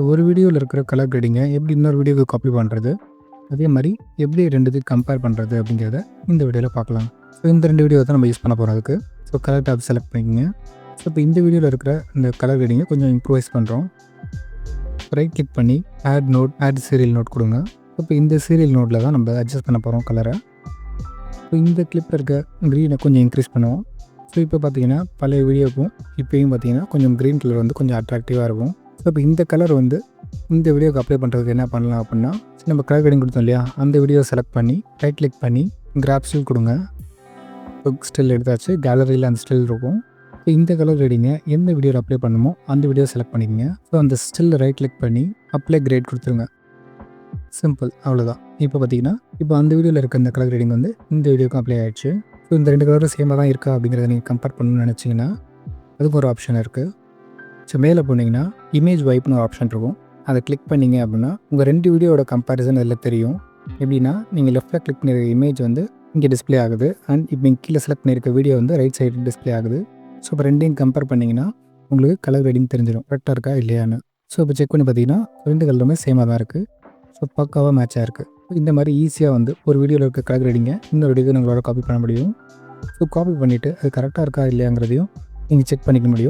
ஒரு வீடியோவில் இருக்கிற கலர் கிரேடிங்கை எப்படி இன்னொரு வீடியோவுக்கு காப்பி பண்ணுறது, அதே மாதிரி எப்படி ரெண்டுத்தையும் கம்பேர் பண்ணுறது அப்படிங்கிறத இந்த வீடியோவில் பார்க்கலாம். ஸோ இந்த 2 வீடியோ தான் நம்ம யூஸ் பண்ண போகிறோம் அதுக்கு. ஸோ கலர் டேப் செலக்ட் பண்ணிக்கோங்க. ஸோ இப்போ இந்த வீடியோவில் இருக்கிற இந்த கலர் கிரேடிங்கை கொஞ்சம் இம்ப்ரூவைஸ் பண்ணுறோம். ரைட் கிளிக் பண்ணி ஆட் சீரியல் நோட் கொடுங்க. இப்போ இந்த சீரியல் நோட்டில் தான் நம்ம அட்ஜஸ்ட் பண்ண போகிறோம் கலரை. ஸோ இந்த கிளிப்பில் இருக்க க்ரீனை கொஞ்சம் இன்க்ரீஸ் பண்ணுவோம். ஸோ இப்போ பார்த்தீங்கன்னா பழைய வீடியோக்கும் இப்போயும் பார்த்தீங்கன்னா கொஞ்சம் க்ரீன் கலர் வந்து கொஞ்சம் அட்ராக்டிவாக இருக்கும். ஸோ இப்போ இந்த கலர் வந்து இந்த வீடியோக்கு அப்ளை பண்ணுறதுக்கு என்ன பண்ணலாம் அப்படின்னா, நம்ம கலர் கிரேடிங் கொடுத்தோம் இல்லையா, அந்த வீடியோ செலக்ட் பண்ணி ரைட் கிளிக் பண்ணி கிராப் ஸ்டில் கொடுங்க. இப்போ ஸ்டில் எடுத்தாச்சு, கேலரியில் அந்த ஸ்டில் இருக்கும். இப்போ இந்த கலர் கிரேடிங்கை எந்த வீடியோவில் அப்ளை பண்ணுமோ அந்த வீடியோ செலக்ட் பண்ணிக்கங்க. ஸோ அந்த ஸ்டில் ரைட் கிளிக் பண்ணி அப்ளை கிரேட் கொடுத்துருங்க. சிம்பிள், அவ்வளோதான். இப்போ பார்த்தீங்கன்னா இப்போ அந்த வீடியோவில் இருக்க இந்த கலர் கிரேடிங் வந்து இந்த வீடியோக்கும் அப்ளை ஆகிடுச்சு. ஸோ இந்த 2 கலரும் சேமாக தான் இருக்கா அப்படிங்கிறத நீங்கள் கம்பேர் பண்ணணும்னு நினச்சிங்கன்னா அதுக்கு ஒரு ஆப்ஷன் இருக்குது. ஸோ மேலே போனீங்கன்னா இமேஜ் வைப்னு ஒரு ஆப்ஷன் இருக்கும். அதை கிளிக் பண்ணிங்க அப்படின்னா உங்கள் 2 வீடியோட கம்பேரிசன் அதில் தெரியும். எப்படின்னா நீங்கள் லெஃப்ட்டில் கிளிக் பண்ணியிருக்க இமேஜ் வந்து இங்கே டிஸ்பிளே ஆகுது, அண்ட் இப்போ நீங்கள் கீழே செலக்ட் பண்ணியிருக்க வீடியோ வந்து ரைட் சைடு டிஸ்பிளே ஆகுது. ஸோ இப்போ ரெண்டையும் கம்பேர் பண்ணிங்கன்னா உங்களுக்கு கலர் கிரேடிங் தெரிஞ்சிடும் கரெக்டாக இருக்கா இல்லையான்னு. ஸோ இப்போ செக் பண்ணி பார்த்தீங்கன்னா 2 கலருமே சேமாக தான் இருக்குது. ஸோ பக்காவாக மேட்சாக இருக்குது. இந்த மாதிரி ஈஸியாக வந்து ஒரு வீடியோவில் இருக்க கலர் கிரேடிங்கை இன்னொரு வீடியோக்கு உங்களால் காப்பி பண்ண முடியும். ஸோ காப்பி பண்ணிவிட்டு அது கரெக்டாக இருக்கா இல்லையாங்கிறதையும் நீங்கள் செக் பண்ணிக்க முடியும்.